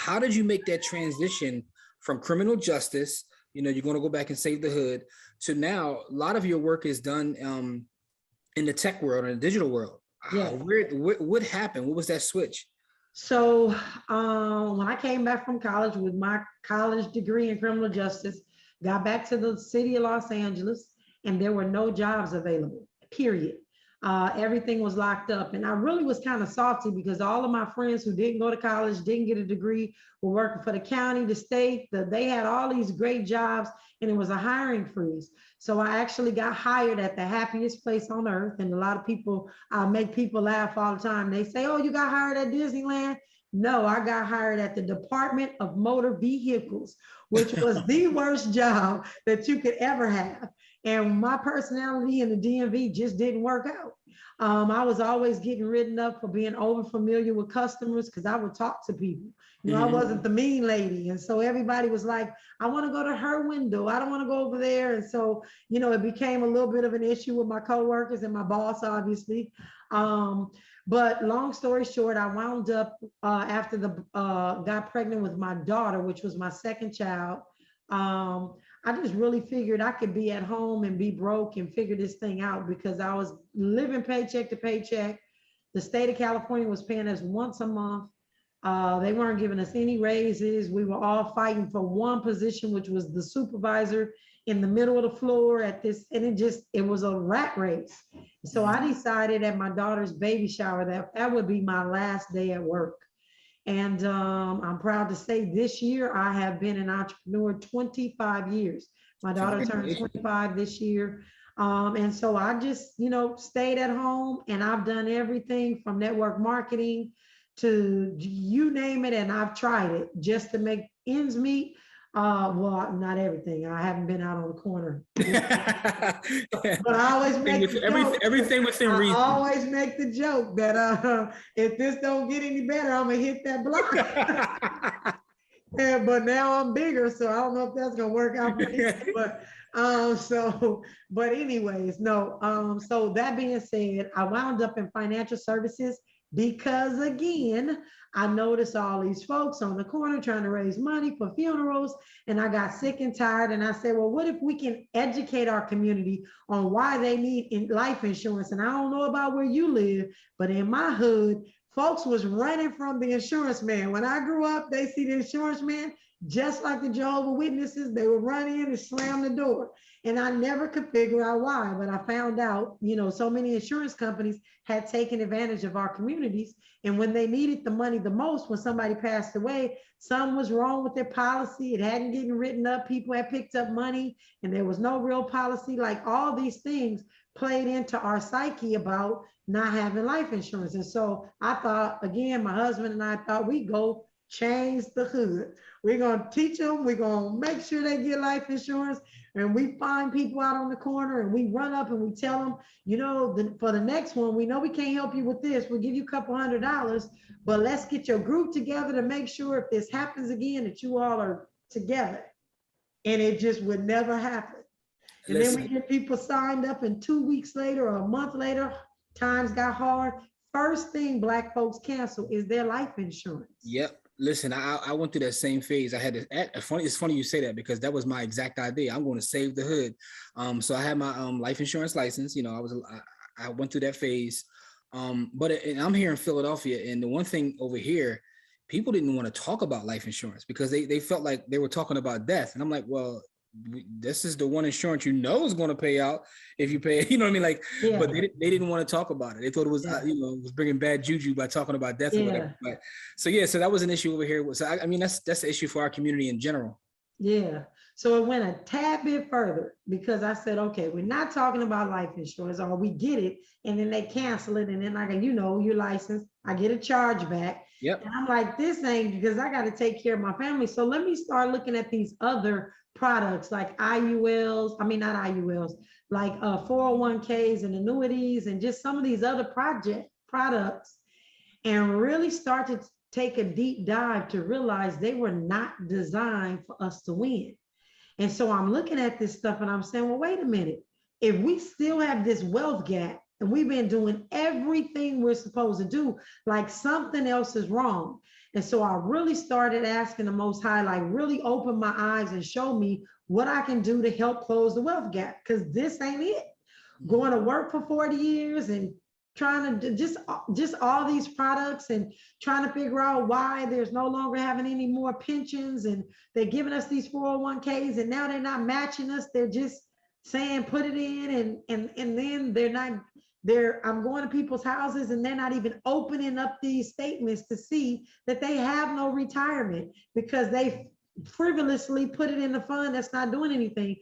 how did you make that transition from criminal justice, you're going to go back and save the hood, to now a lot of your work is done in the tech world and the digital world? Yeah. What happened? What was that switch? So when I came back from college with my college degree in criminal justice, got back to the city of Los Angeles, and there were no jobs available, period. Everything was locked up. And I really was kind of salty because all of my friends who didn't go to college, didn't get a degree, were working for the county, the state. They had all these great jobs, and it was a hiring freeze. So I actually got hired at the happiest place on earth. And a lot of people, I make people laugh all the time. They say, oh, you got hired at Disneyland? No, I got hired at the Department of Motor Vehicles, which was the worst job that you could ever have. And my personality in the DMV just didn't work out. I was always getting written up for being over familiar with customers because I would talk to people. I wasn't the mean lady. And so everybody was like, I want to go to her window. I don't want to go over there. And so, it became a little bit of an issue with my coworkers and my boss, obviously. But long story short, I wound up after got pregnant with my daughter, which was my second child. I just really figured I could be at home and be broke and figure this thing out because I was living paycheck to paycheck. The state of California was paying us once a month. They weren't giving us any raises. We were all fighting for one position, which was the supervisor in the middle of the floor at this. And it was a rat race. So I decided at my daughter's baby shower that would be my last day at work. And I'm proud to say this year I have been an entrepreneur 25 years. My daughter turned 25 this year. And so I just, stayed at home, and I've done everything from network marketing to you name it. And I've tried it just to make ends meet. Well, not everything. I haven't been out on the corner. But I always make everything within reason. I always make the joke that if this don't get any better, I'm gonna hit that block. But now I'm bigger, so I don't know if that's gonna work out for me. But anyways, no. So that being said, I wound up in financial services because again, I noticed all these folks on the corner trying to raise money for funerals, and I got sick and tired. And I said, well, what if we can educate our community on why they need life insurance? And I don't know about where you live, but in my hood, folks was running from the insurance man. When I grew up, they see the insurance man, just like the Jehovah's Witnesses, they would run in and slam the door. And I never could figure out why, but I found out, so many insurance companies had taken advantage of our communities. And when they needed the money the most, when somebody passed away, something was wrong with their policy. It hadn't gotten written up. People had picked up money and there was no real policy. Like all these things played into our psyche about not having life insurance. And so I thought, again, my husband and I thought we'd go change the hood. We're going to teach them. We're going to make sure they get life insurance. And we find people out on the corner and we run up and we tell them, for the next one, we know we can't help you with this. We'll give you a couple $100, but let's get your group together to make sure if this happens again, that you all are together. And it just would never happen. And then we get people signed up, and 2 weeks later or a month later, times got hard. First thing Black folks cancel is their life insurance. Yep. Listen, I went through that same phase. I had this, it's funny you say that because that was my exact idea. I'm going to save the hood. So I had my life insurance license. I went through that phase. But I'm here in Philadelphia, and the one thing over here, people didn't want to talk about life insurance because they felt like they were talking about death. And I'm like, well, this is the one insurance is going to pay out if you pay, you know what I mean? Like, yeah. But they didn't want to talk about it. They thought it was, it was bringing bad juju by talking about death or whatever. But, so that was an issue over here. So I mean, that's the issue for our community in general. Yeah. So it went a tad bit further because I said, okay, we're not talking about life insurance, or we get it and then they cancel it. And then your license, I get a charge back. Yep. And I'm like, this ain't, because I got to take care of my family. So let me start looking at these other products like not IULs, like 401ks and annuities and just some of these other products, and really start to take a deep dive to realize they were not designed for us to win. And so I'm looking at this stuff and I'm saying, well, wait a minute. If we still have this wealth gap and we've been doing everything we're supposed to do, like something else is wrong. And so I really started asking the Most High, like really open my eyes and show me what I can do to help close the wealth gap, because this ain't it. Going to work for 40 years and trying to just all these products and trying to figure out why there's no longer having any more pensions, and they're giving us these 401ks and now they're not matching us. They're just saying put it in, and then they're not I'm going to people's houses and they're not even opening up these statements to see that they have no retirement because they frivolously put it in the fund that's not doing anything.